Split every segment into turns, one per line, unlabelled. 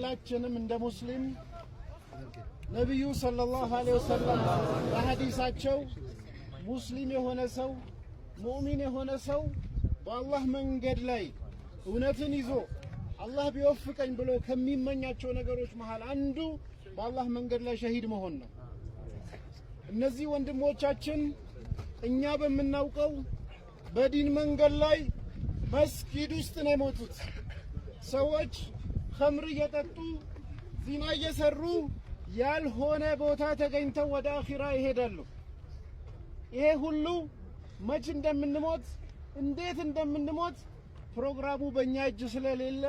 ሁላችንም እንደ ሙስሊም ነብዩ ሰለላሁ ዐለይሂ ወሰለም በሐዲሳቸው ሙስሊም የሆነ ሰው ሙእሚን የሆነ ሰው በአላህ መንገድ ላይ እውነትን ይዞ አላህ ቢወፍቀኝ ብሎ ከሚመኛቸው ነገሮች መሃል አንዱ በአላህ መንገድ ላይ ሸሂድ መሆን ነው። እነዚህ ወንድሞቻችን እኛ በመናውቀው በዲን መንገድ ላይ መስጊድ ውስጥ ነው የሞቱት። ሰዎች ኸምር እየጠጡ ዚና እየሰሩ ያልሆነ ቦታ ተገኝተው ወደ አኺራ ይሄዳሉ። ይሄ ሁሉ መች እንደምንሞት እንዴት እንደምንሞት ፕሮግራሙ በእኛ እጅ ስለሌለ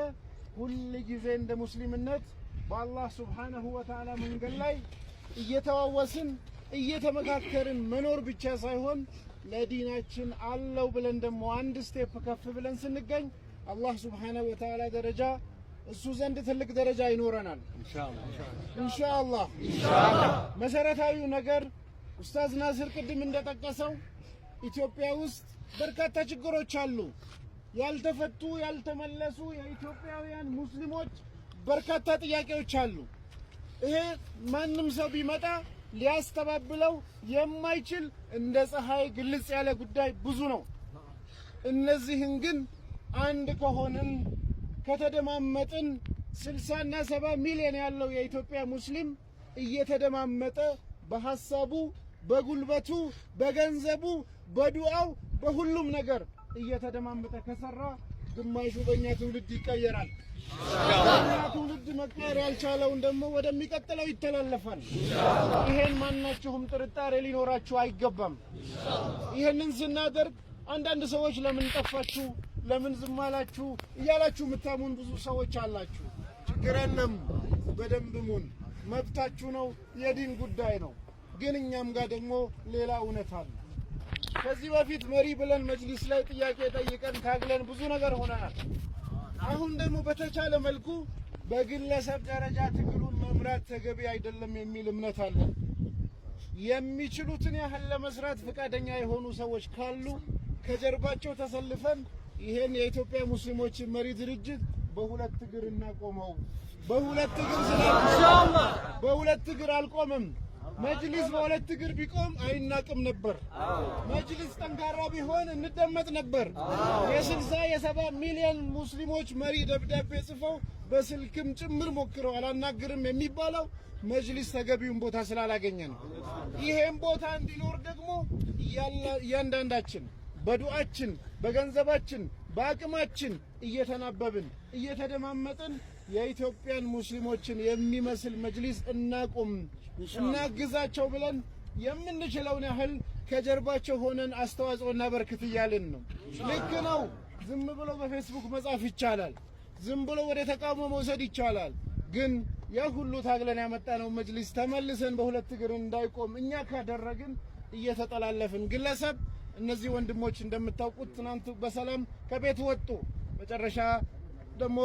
ሁል ጊዜ እንደ ሙስሊምነት በአላህ ሱብሓነሁ ወተዓላ መንገድ ላይ እየተዋወስን እየተመካከርን መኖር ብቻ ሳይሆን ለዲናችን አለው ብለን ደግሞ አንድ ስቴፕ ከፍ ብለን ስንገኝ አላህ ሱብሓነሁ ወተዓላ ደረጃ እሱ ዘንድ ትልቅ ደረጃ ይኖረናል ኢንሻአላህ። መሰረታዊው ነገር ኡስታዝ ናስር ቅድም እንደጠቀሰው ኢትዮጵያ ውስጥ በርካታ ችግሮች አሉ። ያልተፈቱ ያልተመለሱ የኢትዮጵያውያን ሙስሊሞች በርካታ ጥያቄዎች አሉ። ይሄ ማንም ሰው ቢመጣ ሊያስተባብለው የማይችል እንደ ፀሐይ ግልጽ ያለ ጉዳይ ብዙ ነው። እነዚህን ግን አንድ ከሆንን ከተደማመጥን 60 እና 70 ሚሊዮን ያለው የኢትዮጵያ ሙስሊም እየተደማመጠ በሐሳቡ በጉልበቱ በገንዘቡ በዱዓው በሁሉም ነገር እየተደማመጠ ከሰራ ግማሹ በእኛ ትውልድ ይቀየራል። በእኛ ትውልድ መቀየር ያልቻለውን ደግሞ ወደሚቀጥለው ይተላለፋል። ይሄን ማናችሁም ጥርጣሬ ሊኖራችሁ አይገባም። ይሄንን ስናደርግ አንዳንድ ሰዎች ለምን ጠፋችሁ ለምን ዝም አላችሁ እያላችሁ የምታሙን ብዙ ሰዎች አላችሁ። ችግር የለም፣ በደንብ ሙን፣ መብታችሁ ነው፣ የዲን ጉዳይ ነው። ግን እኛም ጋር ደግሞ ሌላ እውነት አለ። ከዚህ በፊት መሪ ብለን መጅሊስ ላይ ጥያቄ ጠይቀን ታግለን ብዙ ነገር ሆነናል። አሁን ደግሞ በተቻለ መልኩ በግለሰብ ደረጃ ትግሉን መምራት ተገቢ አይደለም የሚል እምነት አለ። የሚችሉትን ያህል ለመስራት ፈቃደኛ የሆኑ ሰዎች ካሉ ከጀርባቸው ተሰልፈን ይሄን የኢትዮጵያ ሙስሊሞች መሪ ድርጅት በሁለት እግር እናቆመው። በሁለት እግር ኢንሻአላህ በሁለት እግር አልቆምም። መጅሊስ በሁለት እግር ቢቆም አይናቅም ነበር። መጅሊስ ጠንካራ ቢሆን እንደመጥ ነበር። የ60 የ70 ሚሊዮን ሙስሊሞች መሪ ደብዳቤ ጽፈው በስልክም ጭምር ሞክረው አላናግርም የሚባለው መጅሊስ ተገቢውን ቦታ ስላላገኘ ነው። ይሄን ቦታ እንዲኖር ደግሞ እያንዳንዳችን በዱዓችን በገንዘባችን በአቅማችን እየተናበብን እየተደማመጥን የኢትዮጵያን ሙስሊሞችን የሚመስል መጅሊስ እናቁም እናግዛቸው ብለን የምንችለውን ያህል ከጀርባቸው ሆነን አስተዋጽኦ እናበርክት እያልን ነው። ልክ ነው። ዝም ብሎ በፌስቡክ መጻፍ ይቻላል። ዝም ብሎ ወደ ተቃውሞ መውሰድ ይቻላል። ግን ያ ሁሉ ታግለን ያመጣነው መጅሊስ ተመልሰን በሁለት እግር እንዳይቆም እኛ ካደረግን እየተጠላለፍን ግለሰብ እነዚህ ወንድሞች እንደምታውቁት ትናንት በሰላም ከቤት ወጡ። መጨረሻ ደግሞ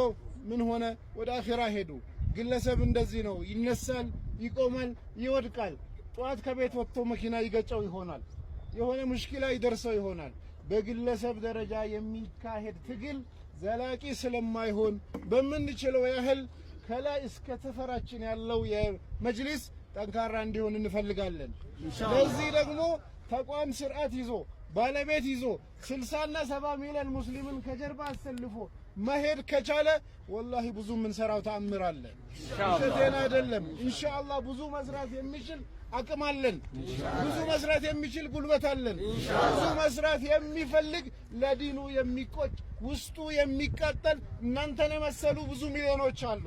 ምን ሆነ? ወደ አኺራ ሄዱ። ግለሰብ እንደዚህ ነው። ይነሳል፣ ይቆማል፣ ይወድቃል። ጧት ከቤት ወጥቶ መኪና ይገጨው ይሆናል። የሆነ ሙሽኪላ ይደርሰው ይሆናል። በግለሰብ ደረጃ የሚካሄድ ትግል ዘላቂ ስለማይሆን በምንችለው ያህል ከላይ እስከ ተፈራችን ያለው የመጅሊስ ጠንካራ እንዲሆን እንፈልጋለን። ለዚህ ደግሞ ተቋም ስርዓት ይዞ ባለቤት ይዞ 60 እና 70 ሚሊዮን ሙስሊምን ከጀርባ አሰልፎ መሄድ ከቻለ ወላሂ ብዙ ምን ሰራው ተአምር አለ። ሸቴና አይደለም። ኢንሻአላህ ብዙ መስራት የሚችል አቅም አለን። ብዙ መስራት የሚችል ጉልበት አለን። ብዙ መስራት የሚፈልግ ለዲኑ የሚቆጭ ውስጡ የሚቃጠል እናንተን የመሰሉ ብዙ ሚሊዮኖች አሉ።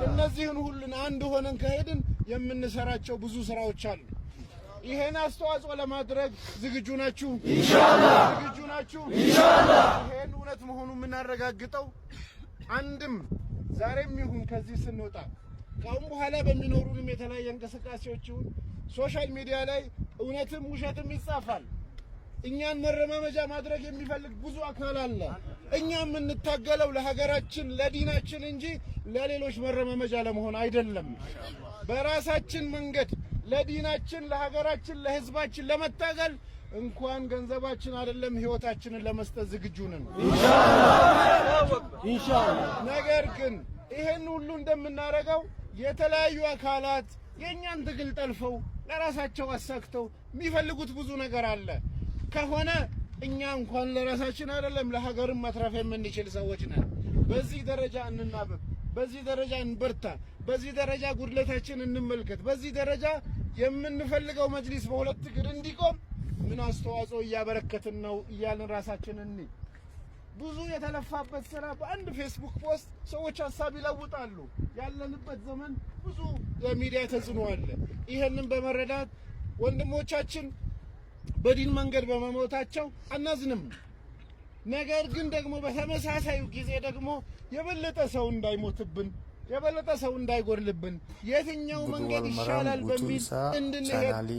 እነዚህን ሁሉን አንድ ሆነን ከሄድን የምንሰራቸው ብዙ ስራዎች አሉ። ይሄን አስተዋጽኦ ለማድረግ ዝግጁ ናችሁ? ኢንሻአላህ ዝግጁ ናችሁ? ኢንሻአላህ ይሄን እውነት መሆኑን የምናረጋግጠው አንድም ዛሬም ይሁን ከዚህ ስንወጣ ካሁን በኋላ በሚኖሩንም የተለያየ እንቅስቃሴዎች ሶሻል ሚዲያ ላይ እውነትም ውሸትም ይጻፋል። እኛን መረማመጃ ማድረግ የሚፈልግ ብዙ አካል አለ። እኛ የምንታገለው ለሀገራችን ለዲናችን እንጂ ለሌሎች መረማመጃ ለመሆን አይደለም። በራሳችን መንገድ ለዲናችን ለሀገራችን ለህዝባችን ለመታገል እንኳን ገንዘባችን አይደለም ህይወታችንን ለመስጠት ዝግጁ ነን ኢንሻአላህ። ነገር ግን ይሄን ሁሉ እንደምናረጋው የተለያዩ አካላት የኛን ትግል ጠልፈው ለራሳቸው አሳክተው የሚፈልጉት ብዙ ነገር አለ ከሆነ እኛ እንኳን ለራሳችን አይደለም ለሀገርም ማትረፍ የምንችል ሰዎች ነን። በዚህ ደረጃ እንናበብ፣ በዚህ ደረጃ እንበርታ፣ በዚህ ደረጃ ጉድለታችን እንመልከት፣ በዚህ ደረጃ የምንፈልገው መጅሊስ በሁለት እግር እንዲቆም ምን አስተዋጽኦ እያበረከትን ነው እያልን ራሳችንን ብዙ የተለፋበት ስራ በአንድ ፌስቡክ ፖስት ሰዎች ሐሳብ ይለውጣሉ። ያለንበት ዘመን ብዙ የሚዲያ ተጽዕኖ አለ። ይሄንን በመረዳት ወንድሞቻችን በዲን መንገድ በመሞታቸው አናዝንም። ነገር ግን ደግሞ በተመሳሳዩ ጊዜ ደግሞ የበለጠ ሰው እንዳይሞትብን የበለጠ ሰው እንዳይጎድልብን የትኛው መንገድ ይሻላል በሚል እንድንሄድ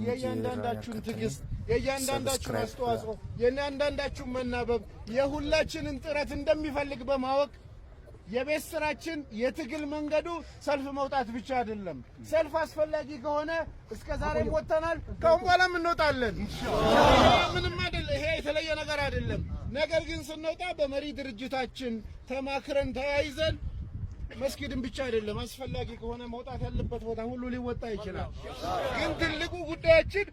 የእያንዳንዳችሁን ትዕግስት የእያንዳንዳችሁን አስተዋጽኦ የእያንዳንዳችሁን መናበብ የሁላችንን ጥረት እንደሚፈልግ በማወቅ የቤት ስራችን የትግል መንገዱ ሰልፍ መውጣት ብቻ አይደለም። ሰልፍ አስፈላጊ ከሆነ እስከ ዛሬ ወጥተናል፣ ካሁን በኋላም እንወጣለን ኢንሻአላህ። ምንም አይደለም፣ ይሄ የተለየ ነገር አይደለም። ነገር ግን ስንወጣ በመሪ ድርጅታችን ተማክረን ተያይዘን መስጊድን ብቻ አይደለም አስፈላጊ ከሆነ መውጣት ያለበት ቦታ ሁሉ ሊወጣ ይችላል። ግን ትልቁ ጉዳያችን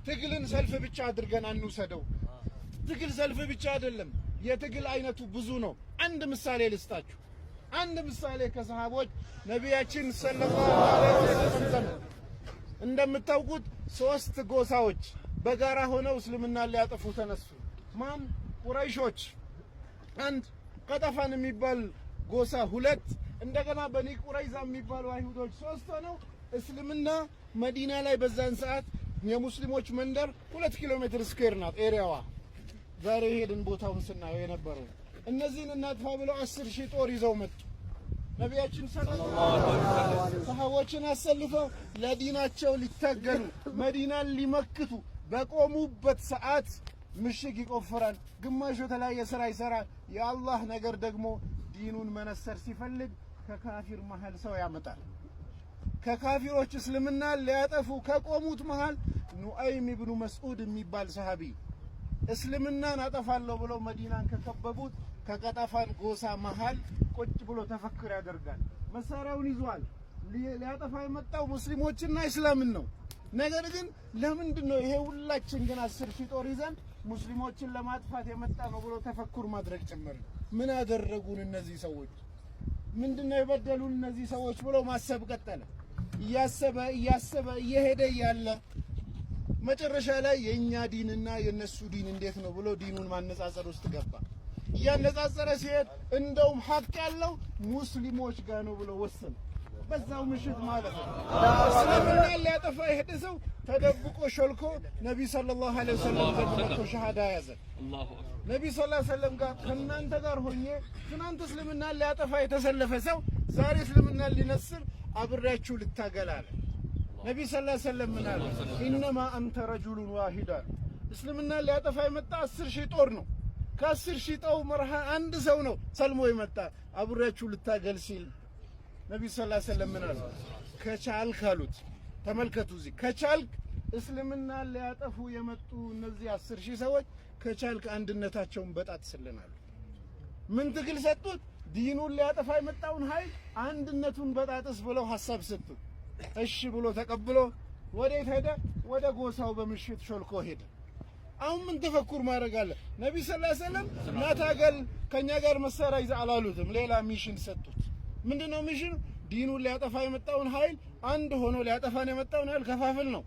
ትግልን ሰልፍ ብቻ አድርገን አንውሰደው። ትግል ሰልፍ ብቻ አይደለም፣ የትግል አይነቱ ብዙ ነው። አንድ ምሳሌ ልስጣችሁ። አንድ ምሳሌ ከሰሃቦች ነቢያችን ሰለላሁ ዐለይሂ ወሰለም እንደምታውቁት 3 ጎሳዎች በጋራ ሆነው እስልምናን ሊያጠፉ ተነሱ። ማን? ቁረይሾች 1፣ ቀጠፋን የሚባል ጎሳ 2፣ እንደገና በኒ ቁረይዛ የሚባሉ አይሁዶች 3 ሆነው እስልምና መዲና ላይ በዛን ሰዓት የሙስሊሞች መንደር 2 ኪሎ ሜትር ስኩዌር ናት ኤሪያዋ። ዛሬ ሄድን ቦታውን ስናየው የነበረው እነዚህን እናጥፋ ብለው 10,000 ጦር ይዘው መጡ። ነቢያችን ሰለላሁ ዐለይሂ ወሰለም ሰሃቦችን አሰልፈው ለዲናቸው ሊታገሉ መዲናን ሊመክቱ በቆሙበት ሰዓት ምሽግ ይቆፍራል፣ ግማሹ የተለያየ ስራ ይሰራል። የአላህ ነገር ደግሞ ዲኑን መነሰር ሲፈልግ ከካፊር መሃል ሰው ያመጣል። ከካፊሮች እስልምና ሊያጠፉ ከቆሙት መሃል ኑአይም ኢብኑ መስዑድ የሚባል ሰሃቢ እስልምናን አጠፋለሁ ብለው መዲናን ከከበቡት ከቀጠፋን ጎሳ መሃል ቁጭ ብሎ ተፈክር ያደርጋል። መሳሪያውን ይዟል። ሊያጠፋ የመጣው ሙስሊሞችና እስላምን ነው። ነገር ግን ለምንድነው ይሄ ሁላችን ግን 10,000 ጦር ይዘን ሙስሊሞችን ለማጥፋት የመጣ ነው ብሎ ተፈክር ማድረግ ጀመረ? ምን አደረጉን እነዚህ ሰዎች? ምንድነው የበደሉን እነዚህ ሰዎች ብሎ ማሰብ ቀጠለ። እያሰበ እየሄደ ያለ መጨረሻ ላይ የኛ ዲንና የነሱ ዲን እንዴት ነው ብሎ ዲኑን ማነጻጸር ውስጥ ገባ። እያነጻጸረ ሲሄድ እንደውም ሐቅ ያለው ሙስሊሞች ጋር ነው ብሎ ወሰነ። በዛው ምሽት ማለት ነው እስልምና ሊያጠፋ የሄደ ሰው ተደብቆ ሾልኮ ነቢ ሰለላሁ ዐለይሂ ወሰለም ዘመቶ ሸሃዳ ያዘ። ነቢ ሰለላሁ ዐለይሂ ወሰለም ጋር ከናንተ ጋር ሆኜ ትናንት እስልምና ሊያጠፋ የተሰለፈ ሰው ዛሬ እስልምና ሊነስር አብሬያችሁ ልታገል አለ። ነቢ ሰለላሁ ዐለይሂ ወሰለም ምን አለ? ኢነማ አንተ ረጁሉን ዋሂድ አለ። እስልምና ሊያጠፋ የመጣ 10,000 ጦር ነው። ከ10,000 ጦር መርሃ አንድ ሰው ነው ሰልሞ የመጣ አብሬያችሁ ልታገል ሲል ነቢ ሰለላሁ ዐለይሂ ወሰለም ምን አለ? ከቻልክ አሉት። ተመልከቱ፣ እዚህ ከቻልክ እስልምና ሊያጠፉ የመጡ እነዚህ 10,000 ሰዎች ከቻልክ አንድነታቸውን በጣጥስልናል። ምን ትግል ሰጡት? ዲኑን ሊያጠፋ የመጣውን ኃይል አንድነቱን በጣጥስ ብለው ሐሳብ ሰጡት። እሺ ብሎ ተቀብሎ ወዴት ሄደ? ወደ ጎሳው በምሽት ሾልኮ ሄደ። አሁን ምን ተፈኩር ማድረግ አለ? ነቢ ሰለላሁ ዐለይሂ ወሰለም ናታገል ከኛ ጋር መሳሪያ ይዘህ አላሉትም። ሌላ ሚሽን ሰጡት። ምንድነው ሚሽኑ? ዲኑን ሊያጠፋ የመጣውን ኃይል አንድ ሆኖ ሊያጠፋን የመጣውን ኃይል ከፋፍል ነው።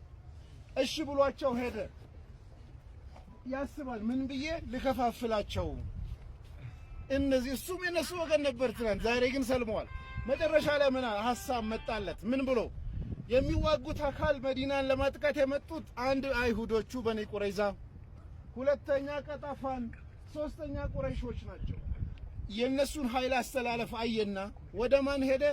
እሺ ብሏቸው ሄደ። ያስባል ምን ብዬ ልከፋፍላቸው? እነዚህ እሱም የነሱ ወገን ነበር ትናንት፣ ዛሬ ግን ሰልመዋል። መጨረሻ ላይ ምን ሐሳብ መጣለት? ምን ብሎ የሚዋጉት አካል መዲናን ለማጥቃት የመጡት አንድ አይሁዶቹ በኒ ቁረይዛ፣ ሁለተኛ ቀጠፋን፣ ሶስተኛ ቁረይሾች ናቸው። የነሱን ኃይል አስተላለፍ አየና ወደ ማን ሄደ?